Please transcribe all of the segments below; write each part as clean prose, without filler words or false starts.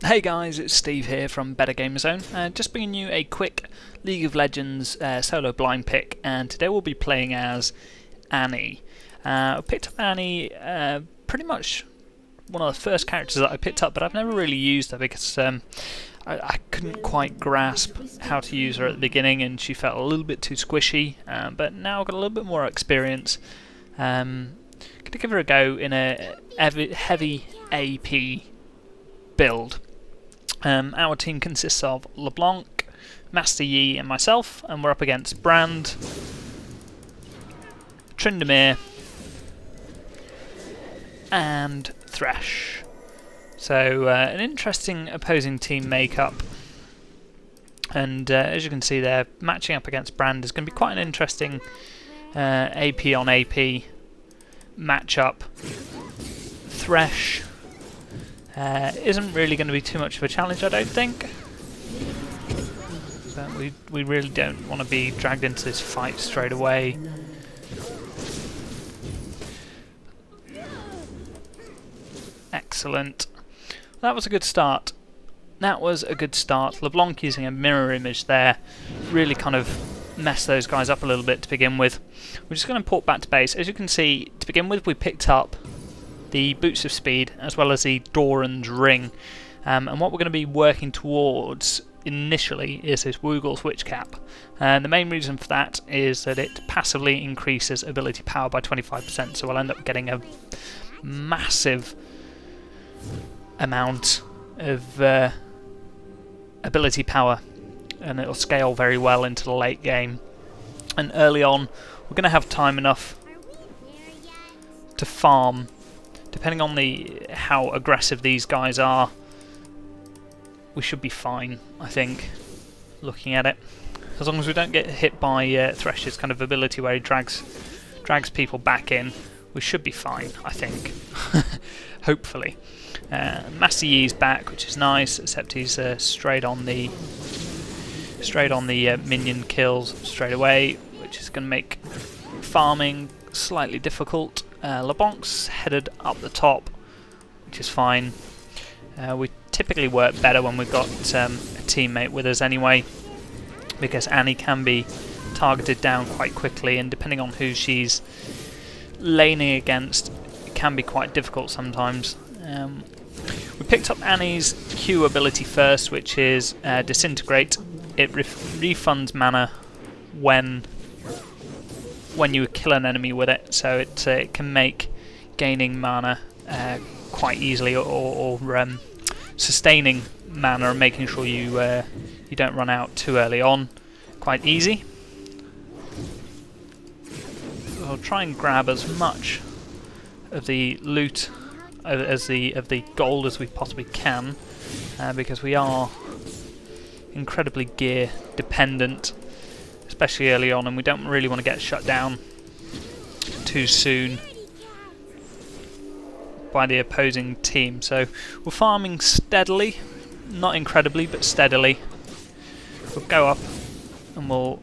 Hey guys, it's Steve here from BetterGamerZone, just bringing you a quick League of Legends solo blind pick, and today we'll be playing as Annie. I picked up Annie, pretty much one of the first characters that I picked up, but I've never really used her because I couldn't quite grasp how to use her at the beginning, and she felt a little bit too squishy, but now I've got a little bit more experience. Going to give her a go in a heavy AP build. Our team consists of LeBlanc, Master Yi and myself, and we're up against Brand, Tryndamere and Thresh. So an interesting opposing team makeup, and as you can see there, matching up against Brand is going to be quite an interesting AP on AP matchup. Thresh isn't really going to be too much of a challenge, I don't think. So we really don't want to be dragged into this fight straight away. Excellent. That was a good start. LeBlanc using a mirror image there really kind of messed those guys up a little bit to begin with. We're just going to port back to base. As you can see, to begin with, we picked up the Boots of Speed as well as the Doran's Ring, and what we're going to be working towards initially is this Woogle's Witch Cap, and the main reason for that is that it passively increases ability power by 25%, so we'll end up getting a massive amount of ability power, and it'll scale very well into the late game. And early on we're going to have time enough to farm. Depending on how aggressive these guys are, we should be fine, I think, looking at it. As long as we don't get hit by Thresh's kind of ability where he drags people back in, we should be fine, I think. Hopefully. Master Yi's back, which is nice, except he's straight on the minion kills straight away, which is going to make farming slightly difficult. LeBlanc's headed up the top, which is fine. We typically work better when we've got a teammate with us anyway, because Annie can be targeted down quite quickly, and depending on who she's laning against, it can be quite difficult sometimes. We picked up Annie's Q ability first, which is Disintegrate. It refunds mana when you kill an enemy with it, so it can make gaining mana quite easily, or sustaining mana and making sure you don't run out too early on quite easy. So I'll try and grab as much of the loot of the gold as we possibly can, because we are incredibly gear dependent, especially early on, and we don't really want to get shut down too soon by the opposing team. So we're farming steadily, not incredibly, but steadily. We'll go up and we'll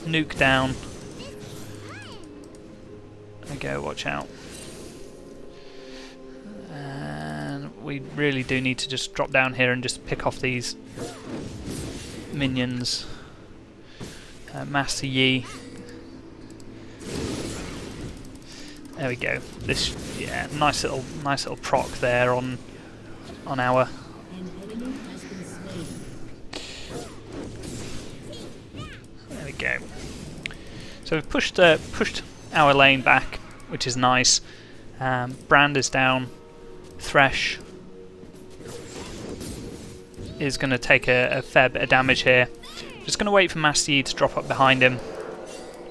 nuke down. There we go, watch out. And we really do need to just drop down here and just pick off these minions. Master Yi. There we go. This, yeah, nice little proc there on our. There we go. So we've pushed our lane back, which is nice. Brand is down. Thresh is going to take a fair bit of damage here. Just going to wait for Master Yi to drop up behind him.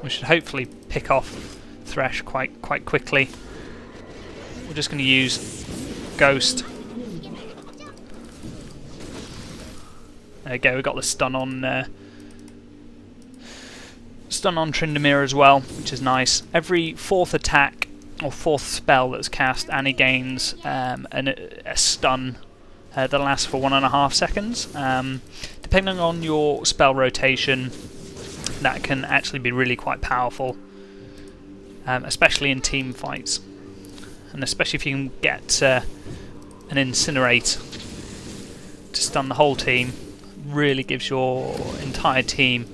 We should hopefully pick off Thresh quite quickly. We're just going to use Ghost. There we go. We got the stun on Tryndamere as well, which is nice. Every fourth attack or fourth spell that's cast, Annie gains a stun that lasts for 1.5 seconds. Depending on your spell rotation, that can actually be really quite powerful, especially in team fights, and especially if you can get an incinerate to stun the whole team. Really gives your entire team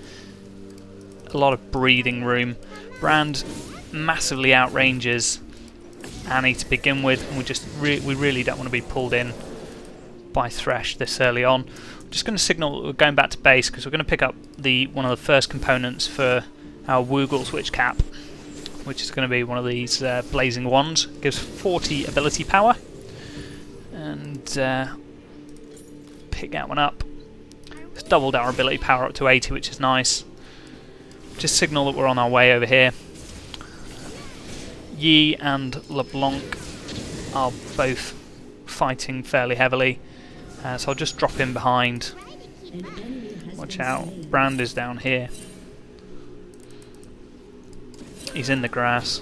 a lot of breathing room. Brand massively outranges Annie to begin with, and we really don't want to be pulled in by Thresh this early on. I'm just going to signal that we're going back to base because we're going to pick up one of the first components for our Woogle Witch Cap, which is going to be one of these blazing wands. It gives 40 ability power, and pick that one up. It's doubled our ability power up to 80, which is nice. Just signal that we're on our way over here. Yi and LeBlanc are both fighting fairly heavily, so I'll just drop in behind. Watch out, Brand is down here. He's in the grass.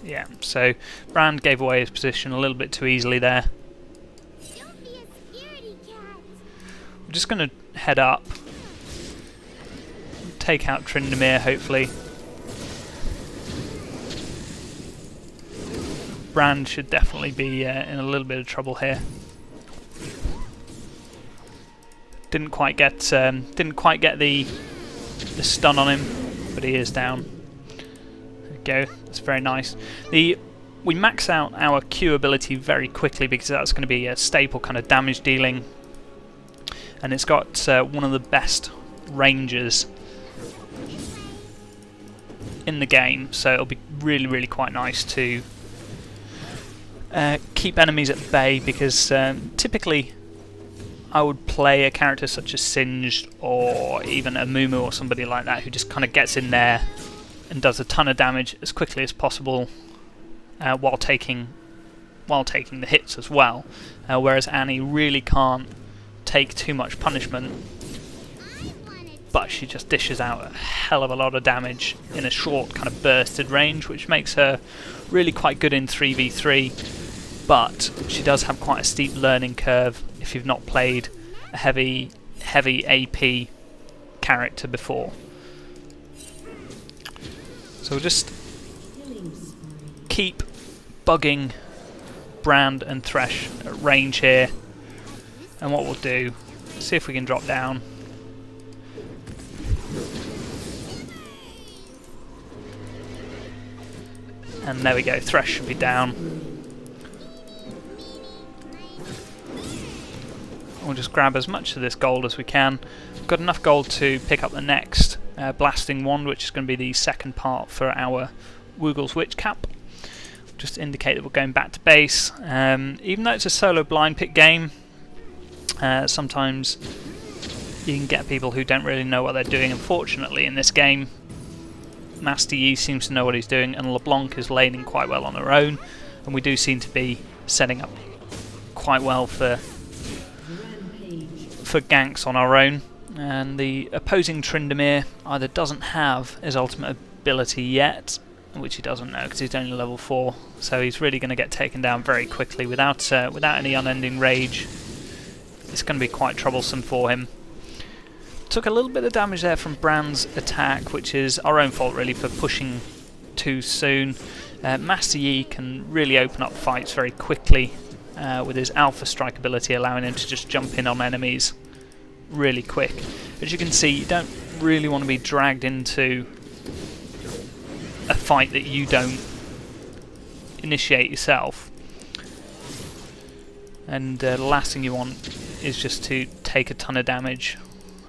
Yeah, so Brand gave away his position a little bit too easily there. I'm just going to head up, take out Tryndamere hopefully. Brand should definitely be in a little bit of trouble here. Didn't quite get the stun on him, but he is down. There we go. That's very nice. We max out our Q ability very quickly because that's going to be a staple kind of damage dealing, and it's got one of the best ranges in the game. So it'll be really quite nice to keep enemies at bay, because typically I would play a character such as Singed or even a Mumu or somebody like that who just kind of gets in there and does a ton of damage as quickly as possible while taking the hits as well. Whereas Annie really can't take too much punishment, but she just dishes out a hell of a lot of damage in a short kind of bursted range, which makes her really quite good in 3v3. But she does have quite a steep learning curve if you've not played a heavy AP character before. So we'll just keep bugging Brand and Thresh at range here, and what we'll do, see if we can drop down. And there we go, Thresh should be down. We'll just grab as much of this gold as we can. We've got enough gold to pick up the next blasting wand, which is going to be the second part for our Woogle Witch Cap. Just indicate that we're going back to base. Even though it's a solo blind pick game, sometimes you can get people who don't really know what they're doing. Unfortunately, in this game, Master Yi seems to know what he's doing, and LeBlanc is laning quite well on her own, and we do seem to be setting up quite well for ganks on our own. And the opposing Tryndamere either doesn't have his ultimate ability yet, which he doesn't know because he's only level 4, so he's really going to get taken down very quickly without any unending rage. It's going to be quite troublesome for him. Took a little bit of damage there from Brand's attack, which is our own fault really for pushing too soon. Master Yi can really open up fights very quickly with his Alpha Strike ability, allowing him to just jump in on enemies really quick. As you can see, you don't really want to be dragged into a fight that you don't initiate yourself, and the last thing you want is just to take a ton of damage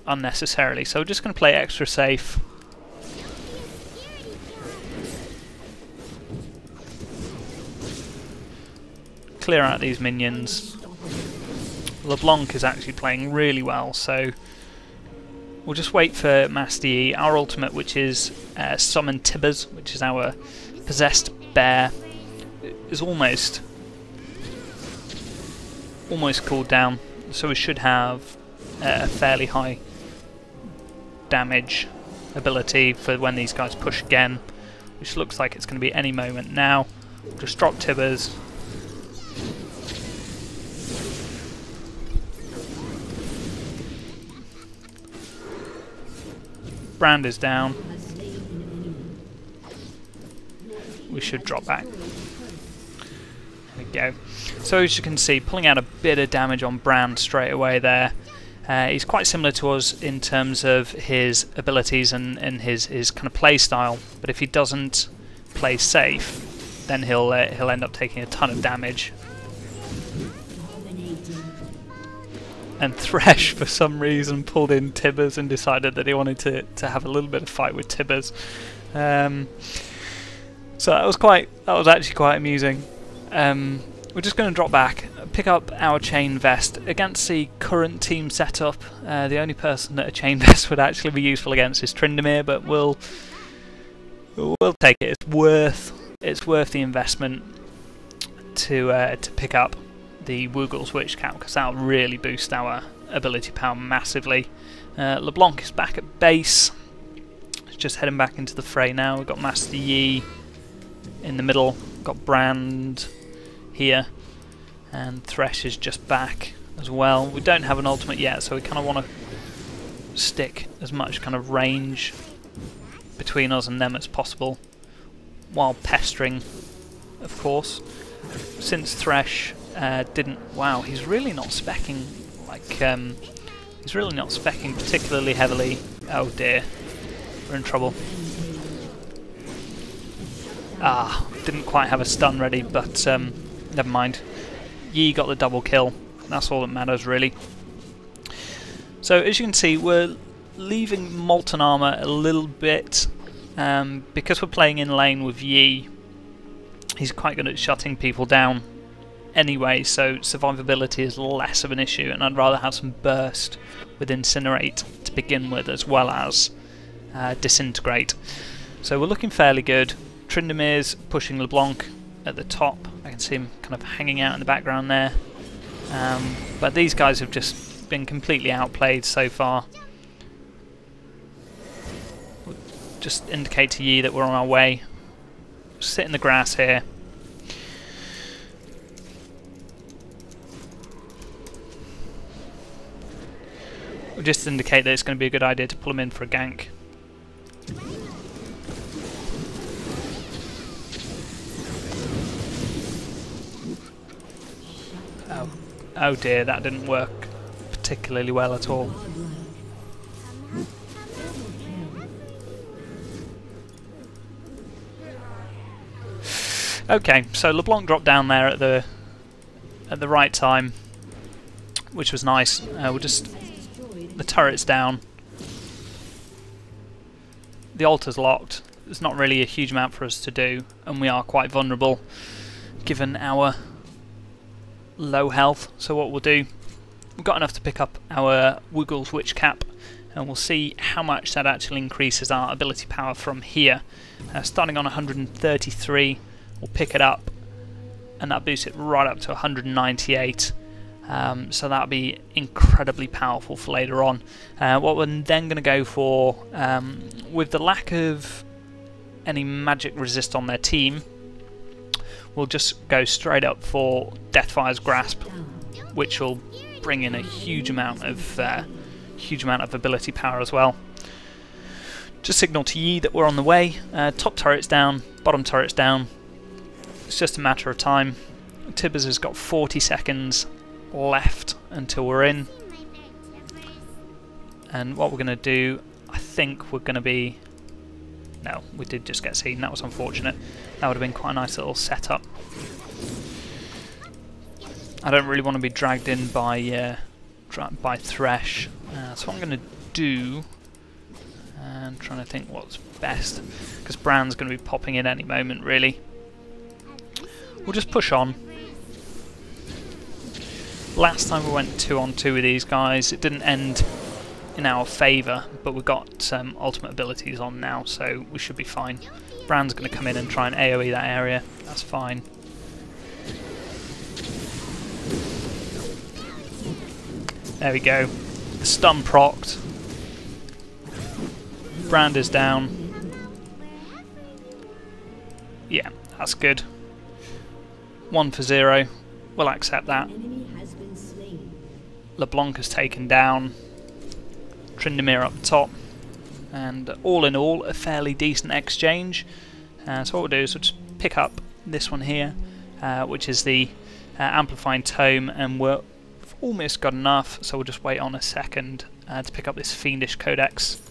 unnecessarily. So we're just going to play extra safe. Clear out these minions. LeBlanc is actually playing really well, so we'll just wait for Master Yi. Our ultimate, which is Summon Tibbers, which is our possessed bear, is almost cooled down, so we should have a fairly high damage ability for when these guys push again, which looks like it's going to be any moment now. We'll just drop Tibbers. Brand is down. We should drop back. There we go. So as you can see, pulling out a bit of damage on Brand straight away there. He's quite similar to us in terms of his abilities and his kind of play style, but if he doesn't play safe, then he'll end up taking a ton of damage. And Thresh, for some reason, pulled in Tibbers and decided that he wanted to have a little bit of fight with Tibbers. So that was actually quite amusing. We're just going to drop back, pick up our chain vest against the current team setup. The only person that a chain vest would actually be useful against is Tryndamere, but we'll take it. It's worth the investment to pick up the Woogle's Witch Cap, because that'll really boost our ability power massively. LeBlanc is back at base. He's just heading back into the fray now. We've got Master Yi in the middle, we've got Brand here, and Thresh is just back as well. We don't have an ultimate yet, so we kind of want to stick as much kind of range between us and them as possible, while pestering, of course. Since Thresh didn't... Wow, he's really not specking, like, he's really not specking particularly heavily. Oh dear, we're in trouble. Didn't quite have a stun ready, but never mind. Yi got the double kill, that's all that matters really. So as you can see, we're leaving Molten Armor a little bit, because we're playing in lane with Yi. He's quite good at shutting people down anyway, so survivability is less of an issue, and I'd rather have some burst with Incinerate to begin with, as well as Disintegrate. So we're looking fairly good. Tryndamere's pushing LeBlanc at the top. I can see him kind of hanging out in the background there. But these guys have just been completely outplayed so far. We'll just indicate to Yi that we're on our way. Sit in the grass here. We'll just indicate that it's going to be a good idea to pull him in for a gank. Oh dear, that didn't work particularly well at all. Okay, so LeBlanc dropped down there at the right time, which was nice. The turret's down. The altar's locked. There's not really a huge amount for us to do, and we are quite vulnerable given our low health. So what we'll do, we've got enough to pick up our Woogle's Witch Cap, and we'll see how much that actually increases our ability power from here. Starting on 133, we'll pick it up, and that boosts it right up to 198. So that'll be incredibly powerful for later on. What we're then going to go for, with the lack of any magic resist on their team, we'll just go straight up for Deathfire's Grasp, which will bring in a huge amount of ability power as well. Just signal to Yi that we're on the way. Top turret's down, bottom turret's down. It's just a matter of time. Tibbers has got 40 seconds left until we're in, and what we're going to do, I think we're going to be... No, we did just get seen, that was unfortunate. That would have been quite a nice little setup. I don't really want to be dragged in by Thresh, so what I'm going to do, and trying to think what's best, because Brand's going to be popping in any moment really. We'll just push on. Last time we went 2-on-2 with these guys, it didn't end in our favour, but we've got ultimate abilities on now, so we should be fine. Brand's going to come in and try and AoE that area, that's fine. There we go. The stun procced. Brand is down. Yeah, that's good. 1 for 0. We'll accept that. LeBlanc has taken down. Tryndamere up the top. And all in all, a fairly decent exchange. So what we'll do is we'll just pick up this one here, which is the amplifying tome, and we're almost got enough, so we'll just wait on a second to pick up this fiendish codex.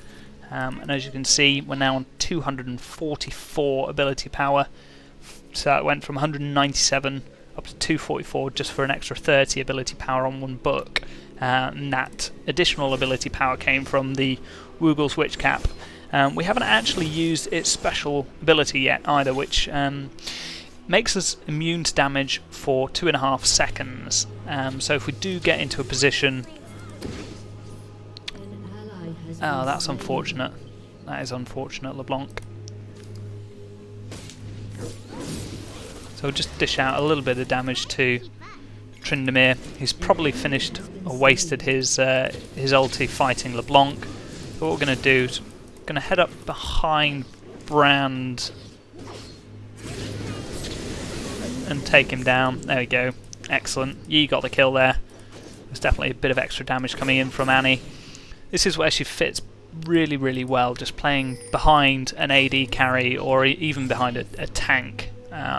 And as you can see, we're now on 244 ability power, so it went from 197 up to 244 just for an extra 30 ability power on one book. And that additional ability power came from the Woogle's Witch Cap. We haven't actually used its special ability yet either, which makes us immune to damage for 2.5 seconds. So if we do get into a position... Oh, that's unfortunate. That is unfortunate, LeBlanc. So we'll just dish out a little bit of damage to Tryndamere. He's probably finished or wasted his ulti fighting LeBlanc. But what we're going to do is going to head up behind Brand and take him down. There we go. Excellent. Yi got the kill there. There's definitely a bit of extra damage coming in from Annie. This is where she fits really, really well, just playing behind an AD carry or even behind a tank.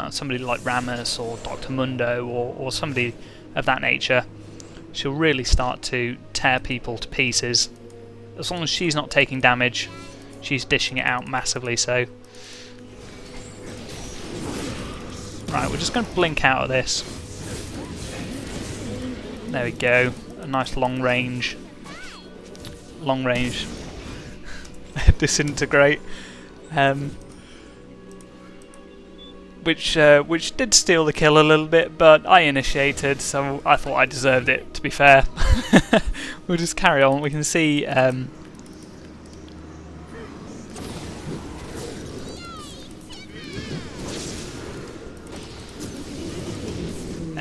Somebody like Rammus or Dr. Mundo or somebody of that nature. She'll really start to tear people to pieces. As long as she's not taking damage, she's dishing it out massively so. Right, we're just going to blink out of this. There we go. A nice long range disintegrate. Which did steal the kill a little bit, but I initiated, so I thought I deserved it, to be fair. We'll just carry on. We can see there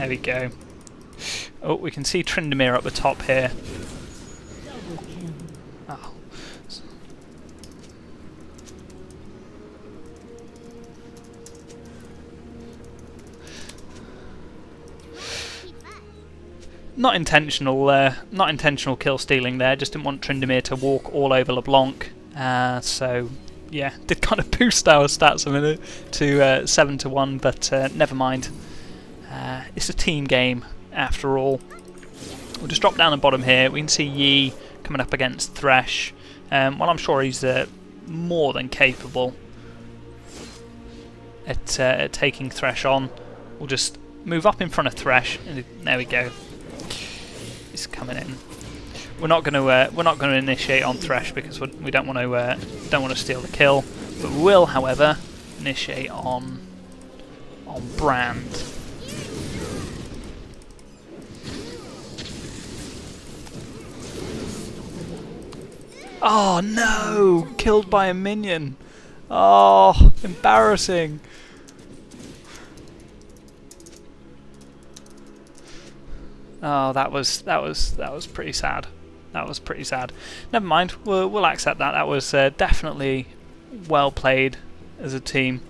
we go. Oh, we can see Tryndamere up the top here. Oh. Not intentional kill stealing there. Just didn't want Tryndamere to walk all over LeBlanc. So yeah, did kind of boost our stats a minute to 7-1, but never mind. It's a team game after all. We'll just drop down the bottom here. We can see Yi coming up against Thresh. Well, I'm sure he's more than capable at taking Thresh on. We'll just move up in front of Thresh, and there we go. He's coming in. We're not going to initiate on Thresh because we don't want to steal the kill, but we will, however, initiate on Brand. Oh no! Killed by a minion. Oh, embarrassing. Oh, that was pretty sad. That was pretty sad. Never mind. We'll accept that. That was definitely well played as a team.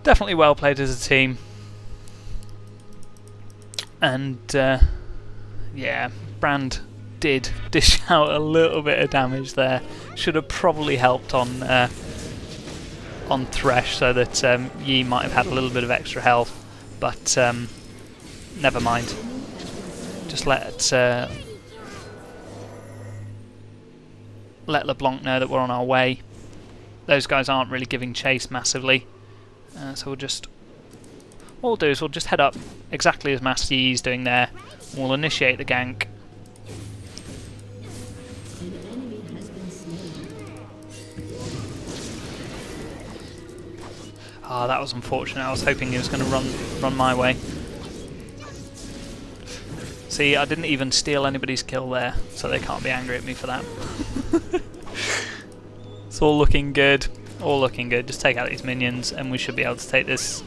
Definitely well played as a team. And yeah, Brand did dish out a little bit of damage there. Should have probably helped on Thresh so that Yi might have had a little bit of extra health, but never mind. Just let LeBlanc know that we're on our way. Those guys aren't really giving chase massively, so we'll just... What we'll do is we'll just head up exactly as Master Yi's doing there. We'll initiate the gank. Ah, that was unfortunate. I was hoping he was going to run my way. See, I didn't even steal anybody's kill there, so they can't be angry at me for that. It's all looking good. All looking good. Just take out these minions, and we should be able to take this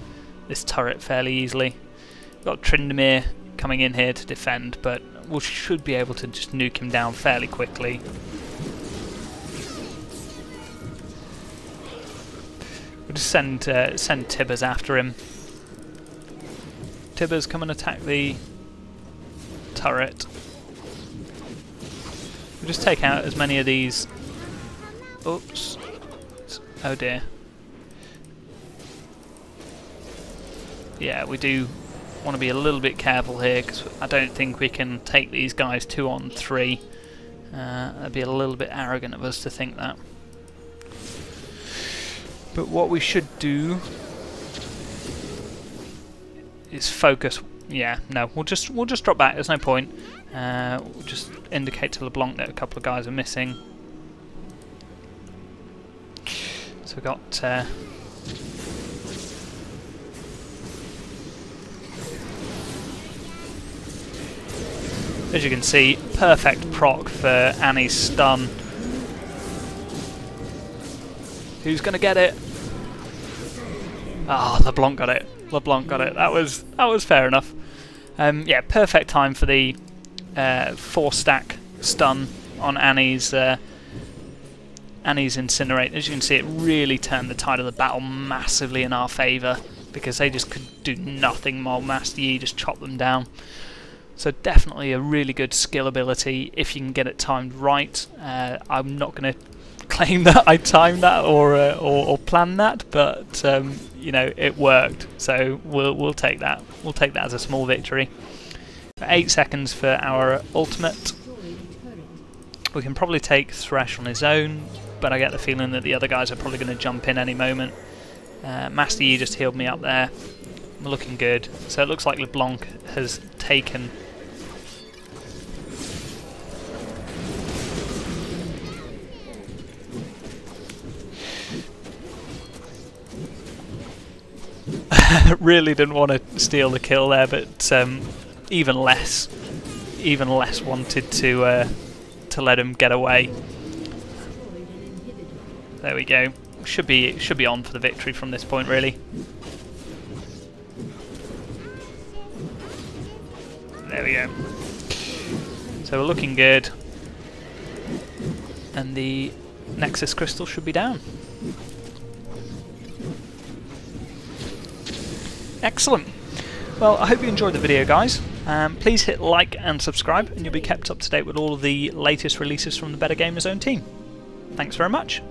turret fairly easily. We've got Tryndamere coming in here to defend, but we should be able to just nuke him down fairly quickly. We'll just send Tibbers after him. Tibbers, come and attack the turret. We'll just take out as many of these... Oops. Oh dear. yeah, we do want to be a little bit careful here, because I don't think we can take these guys 2 on 3. That'd be a little bit arrogant of us to think that. But what we should do is focus. Yeah, no, we'll just drop back. There's no point. We'll just indicate to LeBlanc that a couple of guys are missing. So we've got. As you can see, perfect proc for Annie's stun. Who's going to get it? Ah, oh, LeBlanc got it. LeBlanc got it. That was fair enough. Yeah, perfect time for the 4-stack stun on Annie's Incinerate. As you can see, it really turned the tide of the battle massively in our favour, because they just could do nothing while Master Yi just chopped them down. So definitely a really good skill ability if you can get it timed right. I'm not going to claim that I timed that or planned that, but you know, it worked. So we'll take that. We'll take that as a small victory. 8 seconds for our ultimate. We can probably take Thresh on his own, but I get the feeling that the other guys are probably going to jump in any moment. Master Yi just healed me up there. We're looking good. So it looks like LeBlanc has taken. Really didn't want to steal the kill there, but even less wanted to let him get away. There we go. Should be on for the victory from this point, really. There we go. So we're looking good, and the Nexus crystal should be down. Excellent. Well, I hope you enjoyed the video, guys. Please hit like and subscribe, and you'll be kept up to date with all of the latest releases from the BetterGamerZone team. Thanks very much.